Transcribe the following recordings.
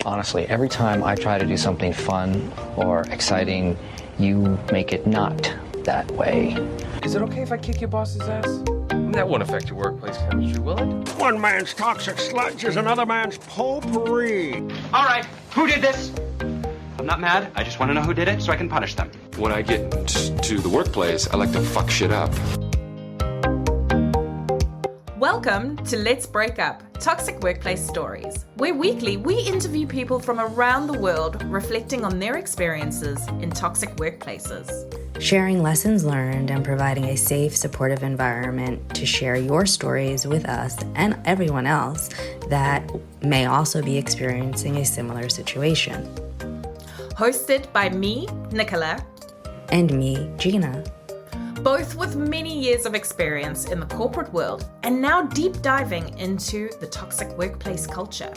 Honestly, every time I try to do something fun or exciting, you make it not that way. Is it okay if I kick your boss's ass? That won't affect your workplace chemistry, will it? One man's toxic sludge is another man's potpourri. All right, who did this? I'm not mad. I just want to know who did it so I can punish them. When I get to the workplace, I like to fuck shit up. Welcome to Let's Break Up, Toxic Workplace Stories, where weekly we interview people from around the world reflecting on their experiences in toxic workplaces. Sharing lessons learned and providing a safe, supportive environment to share your stories with us and everyone else that may also be experiencing a similar situation. Hosted by me, Nicola. And me, Gina. Both with many years of experience in the corporate world and now deep diving into the toxic workplace culture.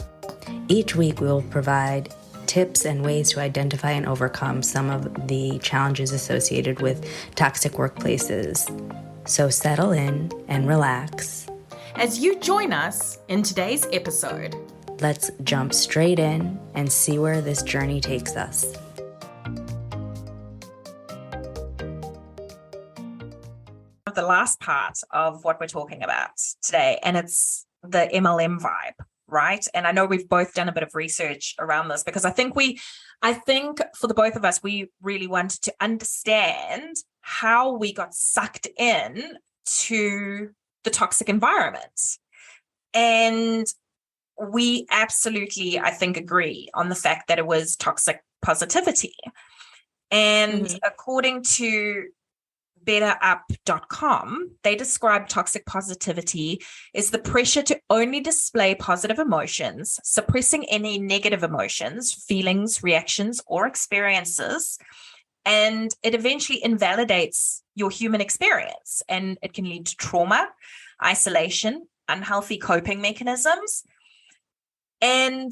Each week we will provide tips and ways to identify and overcome some of the challenges associated with toxic workplaces. So settle in and relax. As you join us in today's episode, let's jump straight in and see where this journey takes us. The last part of what we're talking about today, and it's the MLM vibe, right? And I know we've both done a bit of research around this because I think for the both of us, we really wanted to understand how we got sucked in to the toxic environment. And we absolutely, I think, agree on the fact that it was toxic positivity. And according to betterup.com, they describe toxic positivity as the pressure to only display positive emotions, suppressing any negative emotions, feelings, reactions, or experiences. And it eventually invalidates your human experience, and it can lead to trauma, isolation, unhealthy coping mechanisms. And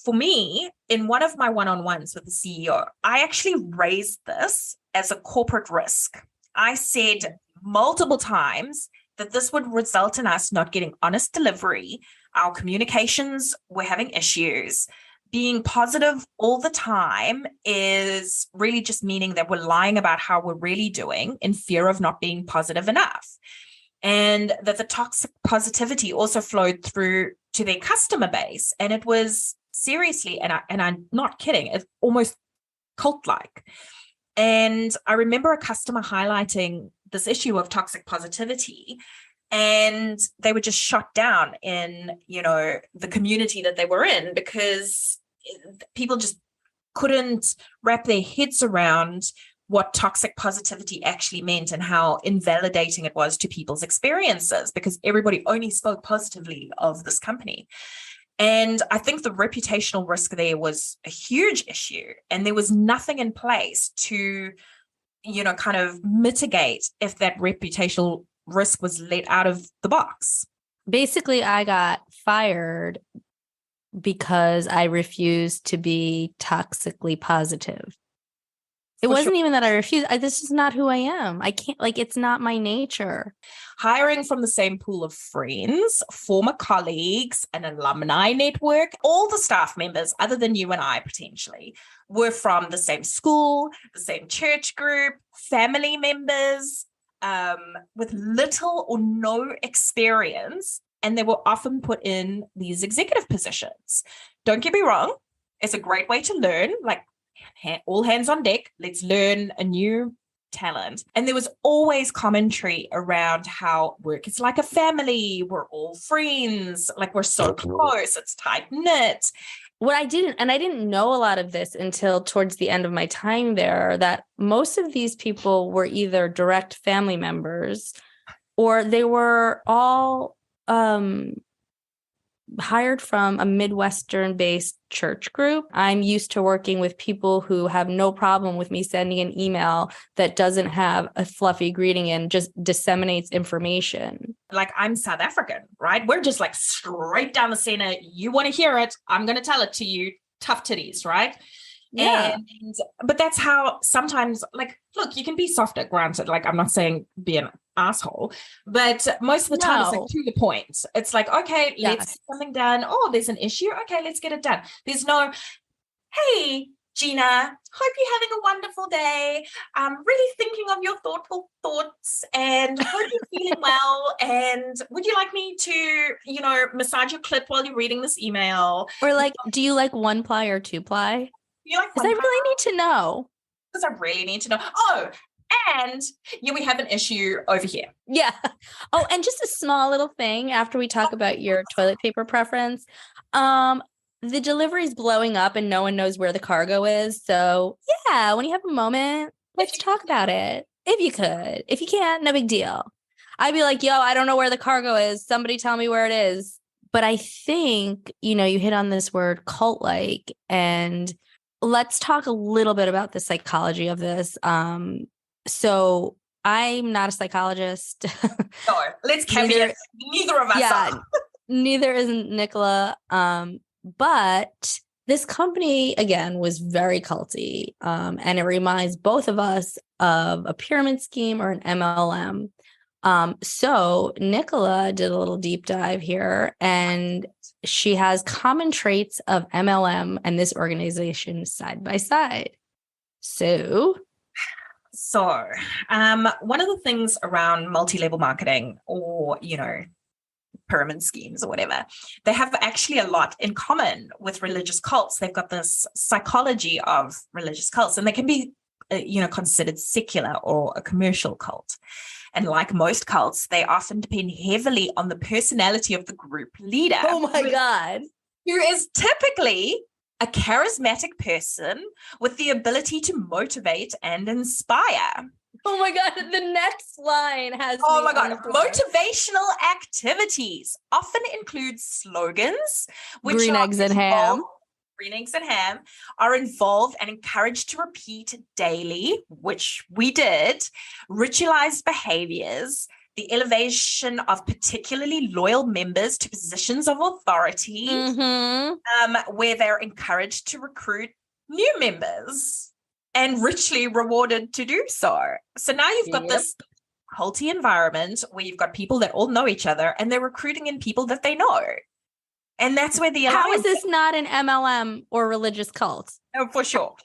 for me, in one of my one-on-ones with the CEO, I actually raised this as a corporate risk. I said multiple times that this would result in us not getting honest delivery. Our communications were having issues. Being positive all the time is really just meaning that we're lying about how we're really doing in fear of not being positive enough. And that the toxic positivity also flowed through to their customer base. And it was seriously, and I'm not kidding, it's almost cult-like. And I remember a customer highlighting this issue of toxic positivity, and they were just shot down in, the community that they were in because people just couldn't wrap their heads around what toxic positivity actually meant and how invalidating it was to people's experiences because everybody only spoke positively of this company. And I think the reputational risk there was a huge issue, and there was nothing in place to, kind of mitigate if that reputational risk was let out of the box. Basically, I got fired because I refused to be toxically positive. It wasn't even that I refused. This is not who I am. I can't, it's not my nature. Hiring from the same pool of friends, former colleagues, an alumni network, all the staff members, other than you and I potentially, were from the same school, the same church group, family members, with little or no experience. And they were often put in these executive positions. Don't get me wrong. It's a great way to learn, all hands on deck, let's learn a new talent. And there was always commentary around how work is like a family, we're all friends, we're so close, it's tight knit. I didn't know a lot of this until towards the end of my time there, that most of these people were either direct family members or they were all hired from a Midwestern-based church group. I'm used to working with people who have no problem with me sending an email that doesn't have a fluffy greeting and just disseminates information. I'm South African, right? We're just straight down the center. You want to hear it, I'm going to tell it to you. Tough titties, right? Yeah. But that's how sometimes, look, you can be softer, granted. I'm not saying be an asshole, but most of the time it's to the point. It's okay, let's get something done. Oh, there's an issue. Okay, let's get it done. There's no, Hey, Gina, hope you're having a wonderful day. I'm really thinking of your thoughtful thoughts and hope you're feeling well. And would you like me to, massage your clit while you're reading this email? Or like, do you like 1-ply or 2-ply? You like Because I really need to know. Because I really need to know. Oh, and we have an issue over here. Yeah. Oh, and just a small little thing after we talk about your toilet paper preference. The delivery's blowing up and no one knows where the cargo is. So yeah, when you have a moment, let's talk about it. If you could. If you can't, no big deal. I'd be like, yo, I don't know where the cargo is. Somebody tell me where it is. But I think, you hit on this word cult-like, and let's talk a little bit about the psychology of this. So I'm not a psychologist. No, let's caveat. Neither of us are. Neither is Nicola. But this company, again, was very culty. And it reminds both of us of a pyramid scheme or an MLM. So Nicola did a little deep dive here, and she has common traits of MLM and this organization side by side. So one of the things around multi-level marketing or, pyramid schemes or whatever, they have actually a lot in common with religious cults. They've got this psychology of religious cults, and they can be, considered secular or a commercial cult. And like most cults, they often depend heavily on the personality of the group leader. Oh my God. Who is typically a charismatic person with the ability to motivate and inspire. Oh my God, the next line has motivational activities often include slogans, which green eggs and ham are involved and encouraged to repeat daily, which we did, ritualized behaviors, the elevation of particularly loyal members to positions of authority, where they're encouraged to recruit new members and richly rewarded to do so. So now you've got this culty environment where you've got people that all know each other and they're recruiting in people that they know. And that's where the How is this not an MLM or religious cult? Oh, for sure.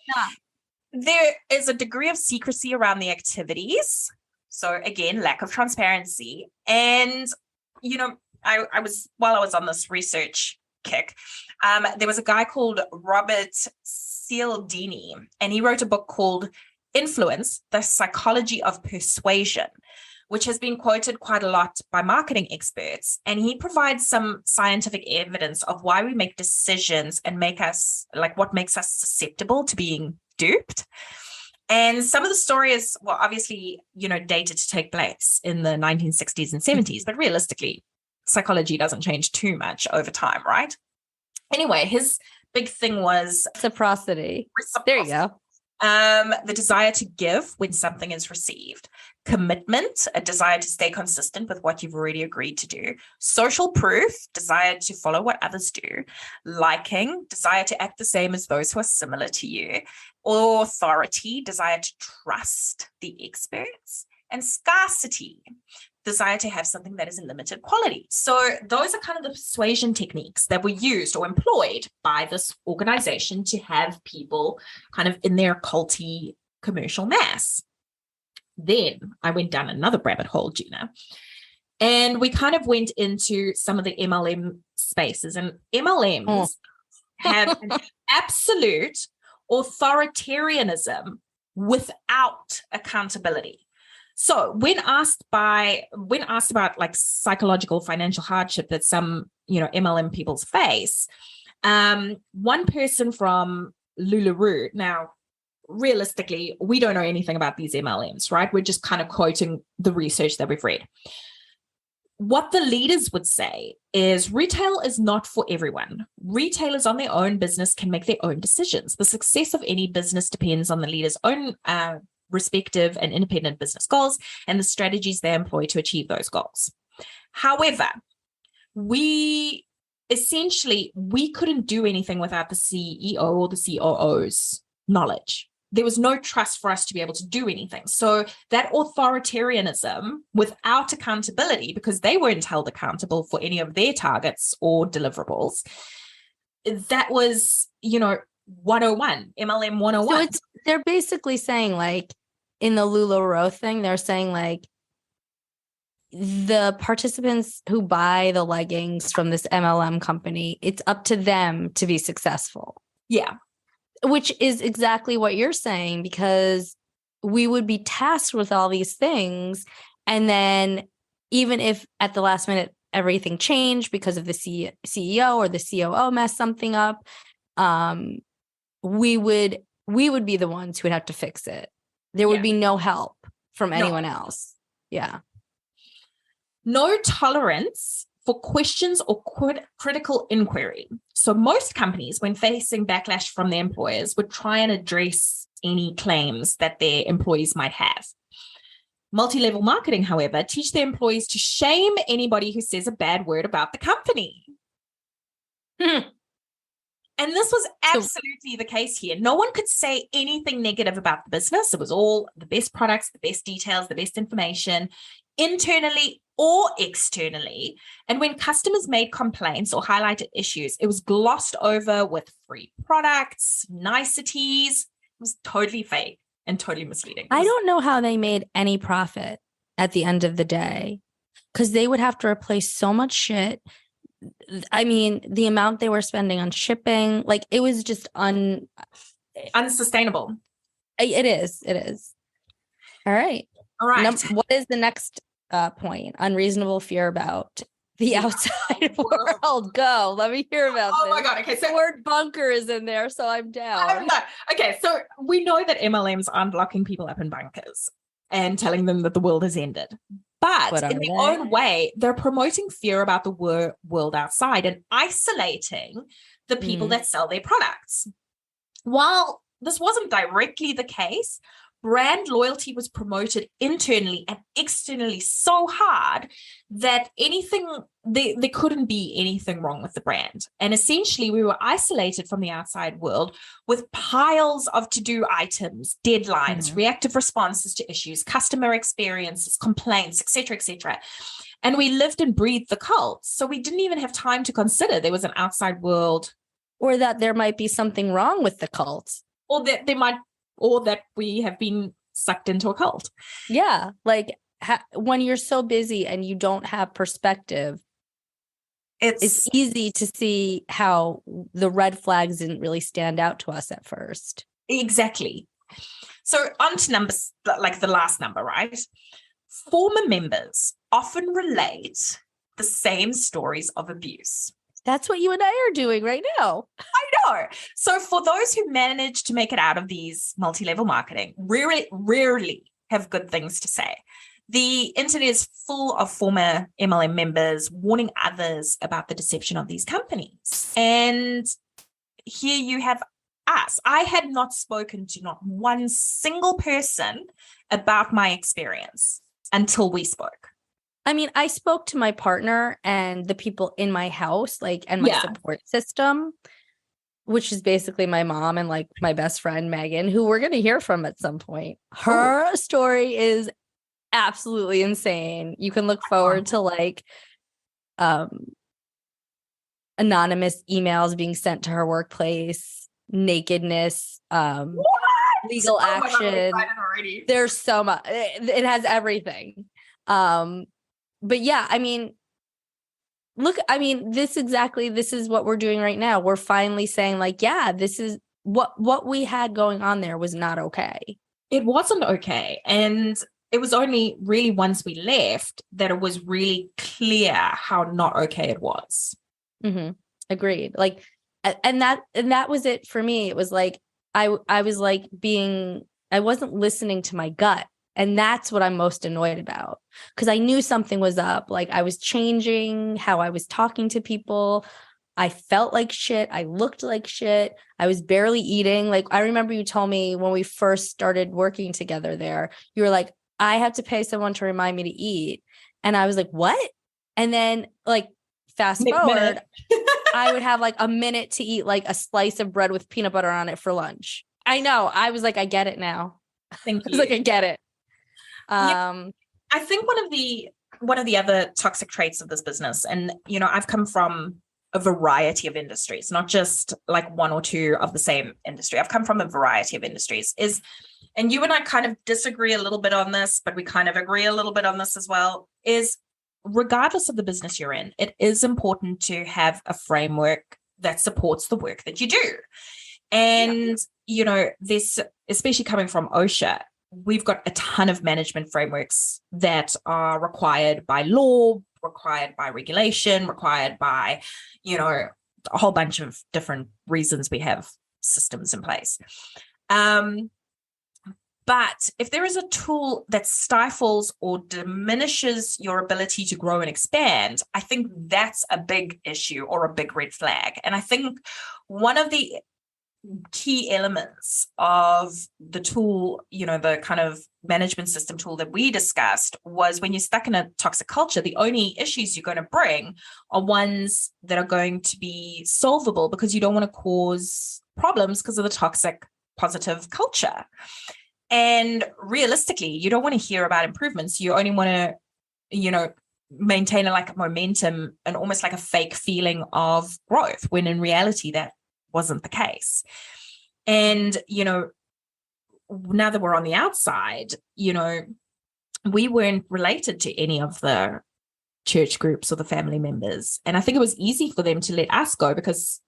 There is a degree of secrecy around the activities. So again, lack of transparency. And, I was on this research kick, there was a guy called Robert Cialdini, and he wrote a book called Influence, The Psychology of Persuasion, which has been quoted quite a lot by marketing experts. And he provides some scientific evidence of why we make decisions and what makes us susceptible to being duped. And some of the story is, obviously, dated to take place in the 1960s and 70s, but realistically, psychology doesn't change too much over time, right? Anyway, his big thing was reciprocity. There you go. The desire to give when something is received. Commitment, a desire to stay consistent with what you've already agreed to do. Social proof, desire to follow what others do. Liking, desire to act the same as those who are similar to you. Authority, desire to trust the experts. And scarcity, desire to have something that is in limited quality. So those are kind of the persuasion techniques that were used or employed by this organization to have people kind of in their culty commercial mass. Then I went down another rabbit hole, Gina, and we kind of went into some of the MLM spaces, and MLMs have an absolute authoritarianism without accountability. So when asked about like psychological financial hardship that some, MLM people face, one person from LuLaRoe, now realistically, we don't know anything about these MLMs, right? We're just kind of quoting the research that we've read. What the leaders would say is retail is not for everyone. Retailers on their own business can make their own decisions. The success of any business depends on the leader's own respective and independent business goals and the strategies they employ to achieve those goals. However, we couldn't do anything without the CEO or the COO's knowledge. There was no trust for us to be able to do anything. So that authoritarianism without accountability, because they weren't held accountable for any of their targets or deliverables, that was, 101, MLM 101. So they're basically saying, like, in the LuLaRoe thing, they're saying, like, the participants who buy the leggings from this MLM company, it's up to them to be successful. Yeah. Which is exactly what you're saying, because we would be tasked with all these things. And then even if at the last minute everything changed because of the CEO or the COO messed something up, we would be the ones who would have to fix it. There would be no help from anyone else. Yeah. No tolerance for questions or critical inquiry. So most companies, when facing backlash from their employers, would try and address any claims that their employees might have. Multi-level marketing, however, teach their employees to shame anybody who says a bad word about the company. And this was absolutely the case here. No one could say anything negative about the business. It was all the best products, the best details, the best information, internally or externally. And when customers made complaints or highlighted issues, it was glossed over with free products, niceties. It was totally fake and totally misleading. I don't know how they made any profit at the end of the day, because they would have to replace so much shit. I mean, the amount they were spending on shipping, like, it was just unsustainable. It is. All right. What is the next point? Unreasonable fear about the outside world. Go. Let me hear about this. Oh my God. Okay. So the word bunker is in there, so I'm down. Okay. So we know that MLMs aren't locking people up in bunkers and telling them that the world has ended. But in their own way, they're promoting fear about the world outside and isolating the people that sell their products. While this wasn't directly the case, brand loyalty was promoted internally and externally so hard that there couldn't be anything wrong with the brand. And essentially, we were isolated from the outside world with piles of to-do items, deadlines, reactive responses to issues, customer experiences, complaints, etc., etc. And we lived and breathed the cult. So we didn't even have time to consider there was an outside world. Or that there might be something wrong with the cult. Or that we have been sucked into a cult. Yeah. Like when you're so busy and you don't have perspective, it's easy to see how the red flags didn't really stand out to us at first. Exactly. So on to numbers, like the last number, right? Former members often relate the same stories of abuse. That's what you and I are doing right now. I know. So for those who manage to make it out of these multi-level marketing, rarely have good things to say. The internet is full of former MLM members warning others about the deception of these companies. And here you have us. I had not spoken to not one single person about my experience until we spoke. I mean, I spoke to my partner and the people in my house, like, and my support system, which is basically my mom and like my best friend, Megan, who we're going to hear from at some point. Her story is absolutely insane. You can look forward to like anonymous emails being sent to her workplace, nakedness, legal action. There's so much. It has everything. But yeah, I mean, this is what we're doing right now. We're finally saying like, yeah, this is what we had going on there was not okay. It wasn't okay. And it was only really once we left that it was really clear how not okay it was. Mm-hmm. Agreed. Like, and that was it for me. It was like, I was like I wasn't listening to my gut. And that's what I'm most annoyed about, because I knew something was up. Like I was changing how I was talking to people. I felt like shit. I looked like shit. I was barely eating. Like I remember you told me when we first started working together there, you were like, I have to pay someone to remind me to eat. And I was like, what? And then like fast forward, I would have like a minute to eat like a slice of bread with peanut butter on it for lunch. I know. I was like, I get it now. Thank you. I was like, I get it. I think one of the other toxic traits of this business, and I've come from a variety of industries, not just like one or two of the same industry. I've come from a variety of industries. And you and I kind of disagree a little bit on this, but we kind of agree a little bit on this as well, is regardless of the business you're in, it is important to have a framework that supports the work that you do. And, this, especially coming from OSHA, we've got a ton of management frameworks that are required by law, required by regulation, required by, a whole bunch of different reasons we have systems in place. But if there is a tool that stifles or diminishes your ability to grow and expand, I think that's a big issue or a big red flag. And I think one of the key elements of the tool, the kind of management system tool that we discussed, was when you're stuck in a toxic culture, the only issues you're going to bring are ones that are going to be solvable because you don't want to cause problems because of the toxic positive culture. And realistically, you don't want to hear about improvements. You only want to, maintain a momentum and almost like a fake feeling of growth, when in reality that wasn't the case. And, now that we're on the outside, we weren't related to any of the church groups or the family members. And I think it was easy for them to let us go because,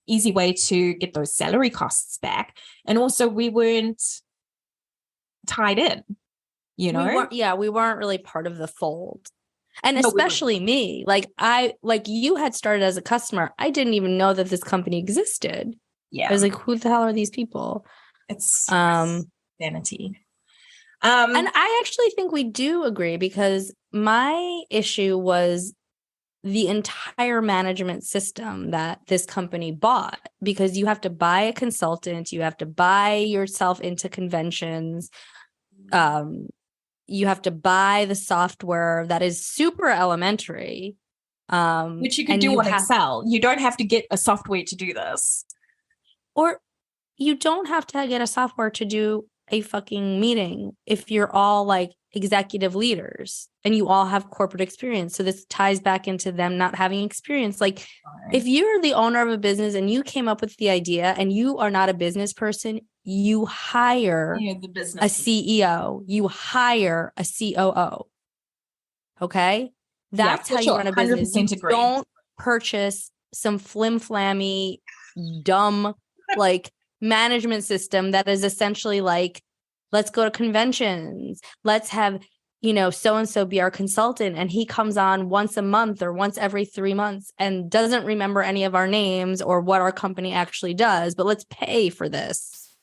easy way to get those salary costs back. And also we weren't tied in, We weren't really part of the fold. And especially me, you had started as a customer. I didn't even know that this company existed. Yeah. I was like, who the hell are these people? It's vanity. And I actually think we do agree, because my issue was the entire management system that this company bought, because you have to buy a consultant, you have to buy yourself into conventions, you have to buy the software that is super elementary, which you can do on Excel. You don't have to get a software to do this, or you don't have to get a software to do a fucking meeting if you're all like executive leaders and you all have corporate experience. So this ties back into them not having experience. Like, if you're the owner of a business and you came up with the idea and you are not a business person, you hire a CEO, you hire a COO. Okay? That's how you run a business. You don't purchase some flim-flammy, dumb, management system that is essentially like, let's go to conventions, let's have, so-and-so be our consultant, and he comes on once a month or once every 3 months and doesn't remember any of our names or what our company actually does, but let's pay for this.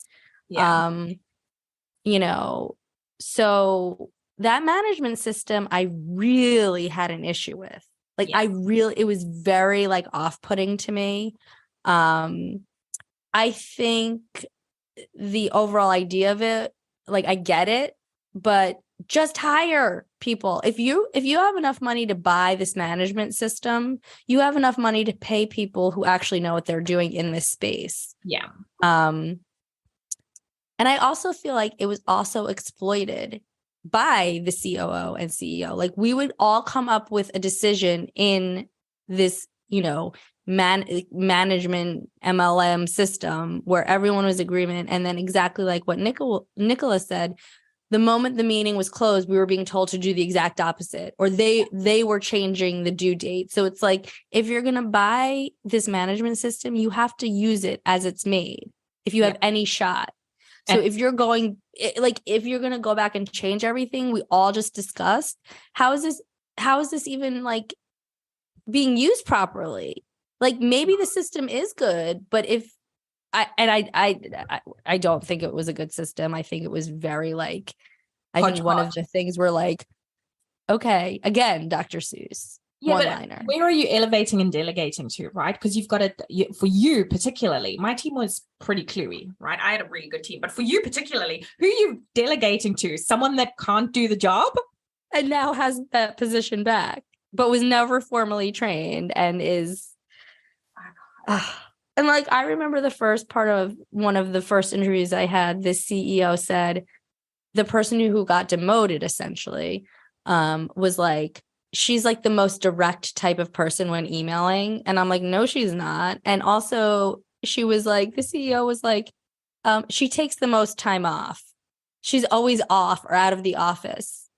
So that management system I really had an issue with. It was very off-putting to me. I think the overall idea of it, I get it, but just hire people. If you have enough money to buy this management system, you have enough money to pay people who actually know what they're doing in this space. Yeah. And I also feel like it was also exploited by the COO and CEO. We would all come up with a decision in this, management MLM system where everyone was agreement. And then exactly like what Nicola said, the moment the meeting was closed, we were being told to do the exact opposite, or they were changing the due date. So it's like, if you're going to buy this management system, you have to use it as it's made, if you have any shot. So if you're going, if you're going to go back and change everything we all just discussed, how is this even being used properly? Maybe the system is good, but I don't think it was a good system. I think it was very I think one of the things were okay, again, Dr. Seuss. One-liner. Where are you elevating and delegating to, right? Because you've got for you particularly, my team was pretty cluey, right? I had a really good team, but for you particularly, who are you delegating to? Someone that can't do the job? And now has that position back, but was never formally trained and is... And I remember the first part of one of the first interviews I had, this CEO said the person who got demoted essentially was she's like the most direct type of person when emailing. And I'm like, no, she's not. And also she was like, the CEO was like, she takes the most time off. She's always off or out of the office.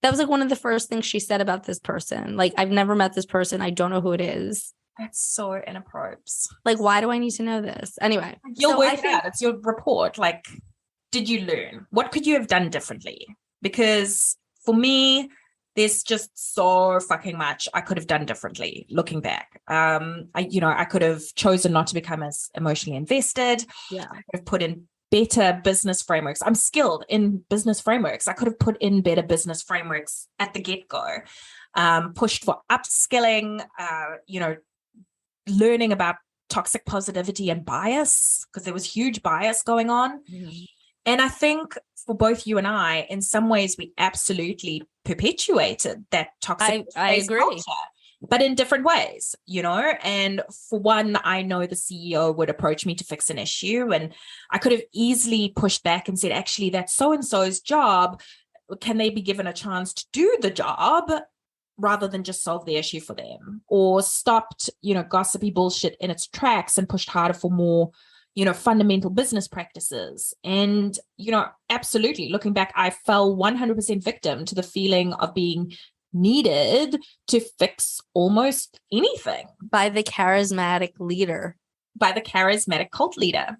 That was like one of the first things she said about this person. Like, I've never met this person. I don't know who it is. That's so inappropriate. Like, why do I need to know this? Anyway. You'll work it out. It's your report. Like, did you learn? What could you have done differently? Because for me, there's just so fucking much I could have done differently looking back. I could have chosen not to become as emotionally invested. Yeah. I could have put in better business frameworks. I'm skilled in business frameworks. I could have put in better business frameworks at the get-go. Pushed for upskilling, learning about toxic positivity and bias, because there was huge bias going on. Mm-hmm. And I think for both you and I, in some ways, we absolutely perpetuated that toxic I agree. culture, but in different ways, And for one, I know the CEO would approach me to fix an issue, and I could have easily pushed back and said, actually, that's so-and-so's job. Can they be given a chance to do the job rather than just solve the issue for them? Or stopped, gossipy bullshit in its tracks and pushed harder for more fundamental business practices. And, absolutely, looking back, I fell 100% victim to the feeling of being needed to fix almost anything. By the charismatic leader. By the charismatic cult leader.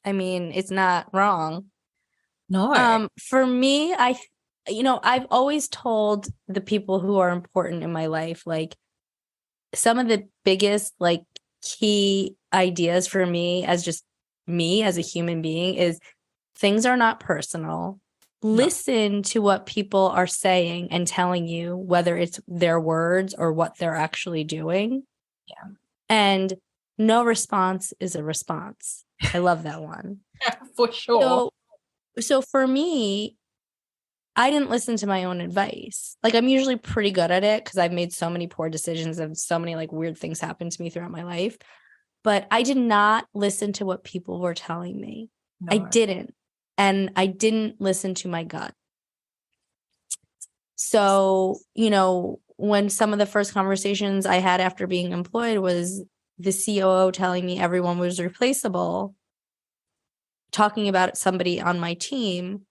I mean, it's not wrong. No. For me, I've always told the people who are important in my life, like, some of the biggest, like, key ideas for me as just me as a human being is things are not personal. No. Listen to what people are saying and telling you, whether it's their words or what they're actually doing. Yeah. And no response is a response. I love that one. For sure. So for me, I didn't listen to my own advice. Like, I'm usually pretty good at it because I've made so many poor decisions and so many like weird things happen to me throughout my life. But I did not listen to what people were telling me. No. I didn't. And I didn't listen to my gut. So, when some of the first conversations I had after being employed was the COO telling me everyone was replaceable, talking about somebody on my team,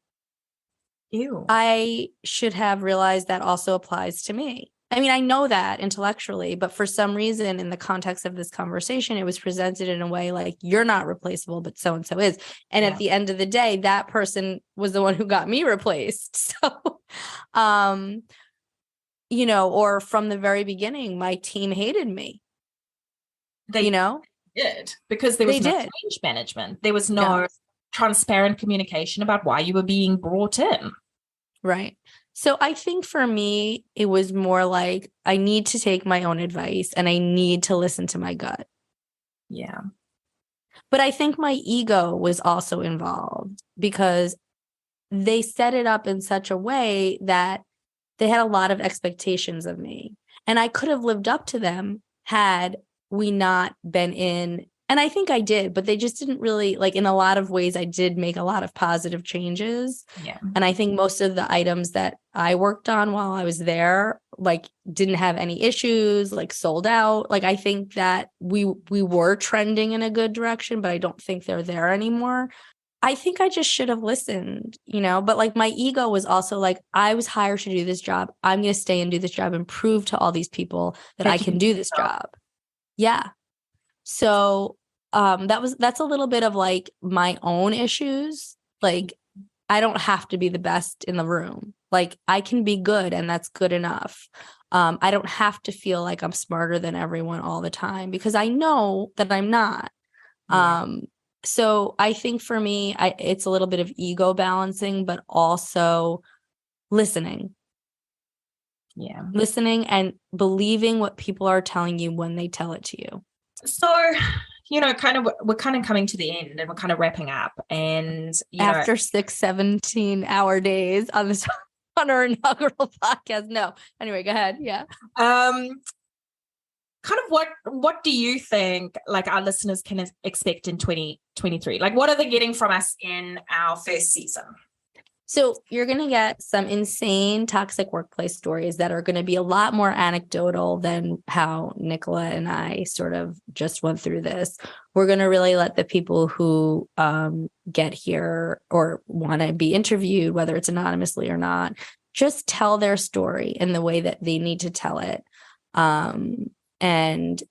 ew, I should have realized that also applies to me. I mean, I know that intellectually, but for some reason in the context of this conversation, it was presented in a way like, you're not replaceable, but so-and-so is. And at the end of the day, that person was the one who got me replaced. So, or from the very beginning, my team hated me. They did, because there was no change management. There was no transparent communication about why you were being brought in. Right. So I think for me, it was more like, I need to take my own advice and I need to listen to my gut. Yeah. But I think my ego was also involved because they set it up in such a way that they had a lot of expectations of me. And I could have lived up to them had we not been in. And I think I did, but they just didn't really, like, in a lot of ways, I did make a lot of positive changes. Yeah. And I think most of the items that I worked on while I was there, like, didn't have any issues, like, sold out. Like, I think that we were trending in a good direction, but I don't think they're there anymore. I think I just should have listened, but like, my ego was also like, I was hired to do this job. I'm going to stay and do this job and prove to all these people that I can do this job. Yeah. So that's a little bit of like my own issues. Like, I don't have to be the best in the room. Like, I can be good and that's good enough. I don't have to feel like I'm smarter than everyone all the time because I know that I'm not. Yeah. So I think for me, it's a little bit of ego balancing, but also listening. Yeah. Listening and believing what people are telling you when they tell it to you. So, we're kind of coming to the end and we're kind of wrapping up. And after 17-hour days on this on our inaugural podcast. No. Anyway, go ahead. Yeah. Kind of what do you think like our listeners can expect in 2023? Like, what are they getting from us in our first season? So you're going to get some insane toxic workplace stories that are going to be a lot more anecdotal than how Nicola and I sort of just went through this. We're going to really let the people who get here or want to be interviewed, whether it's anonymously or not, just tell their story in the way that they need to tell it. And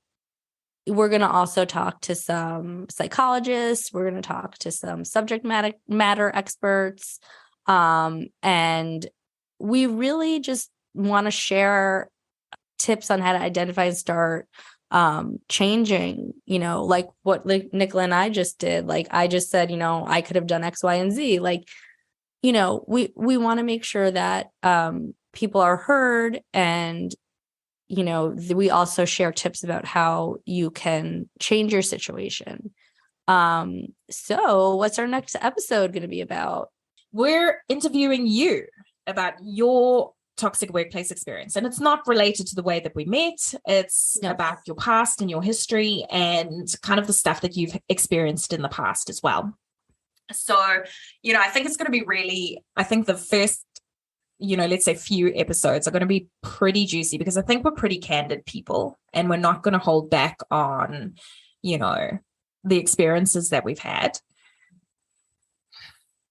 we're going to also talk to some psychologists. We're going to talk to some subject matter experts. And we really just want to share tips on how to identify and start changing, like what Nicola and I just did. Like I just said, I could have done X, Y, and Z. Like, we want to make sure that people are heard, and we also share tips about how you can change your situation. So what's our next episode going to be about? We're interviewing you about your toxic workplace experience, and it's not related to the way that we met. It's about your past and your history and kind of the stuff that you've experienced in the past as well. So, I think it's going to be I think the first, let's say few episodes are going to be pretty juicy, because I think we're pretty candid people and we're not going to hold back on, the experiences that we've had.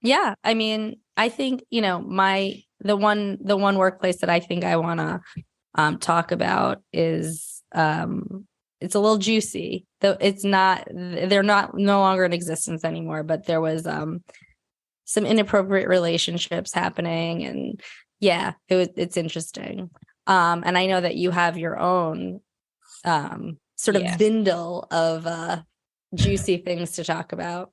Yeah. I mean, I think, the one workplace that I think I want to talk about is it's a little juicy, though they're no longer in existence anymore, but there was some inappropriate relationships happening, and it's interesting. And I know that you have your own sort of bindle of juicy things to talk about.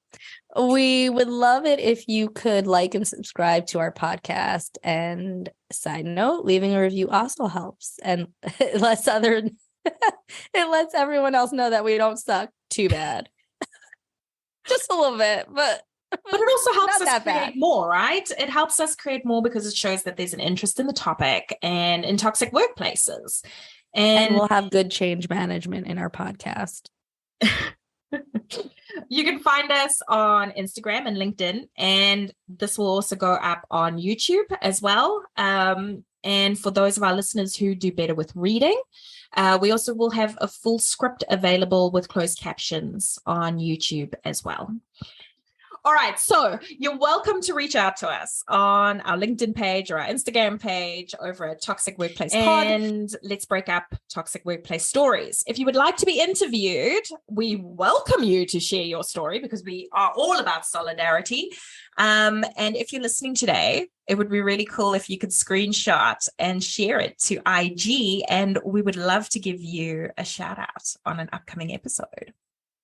We would love it if you could like and subscribe to our podcast. And side note, leaving a review also helps, and it lets everyone else know that we don't suck too bad. Just a little bit, but it also helps us create more, right? It helps us create more because it shows that there's an interest in the topic and in toxic workplaces. And we'll have good change management in our podcast. You can find us on Instagram and LinkedIn, and this will also go up on YouTube as well. And for those of our listeners who do better with reading, we also will have a full script available with closed captions on YouTube as well. All right, so you're welcome to reach out to us on our LinkedIn page or our Instagram page over at Toxic Workplace Pod, and let's break up toxic workplace stories. If you would like to be interviewed, we welcome you to share your story, because we are all about solidarity. And if you're listening today, it would be really cool if you could screenshot and share it to IG, and we would love to give you a shout out on an upcoming episode.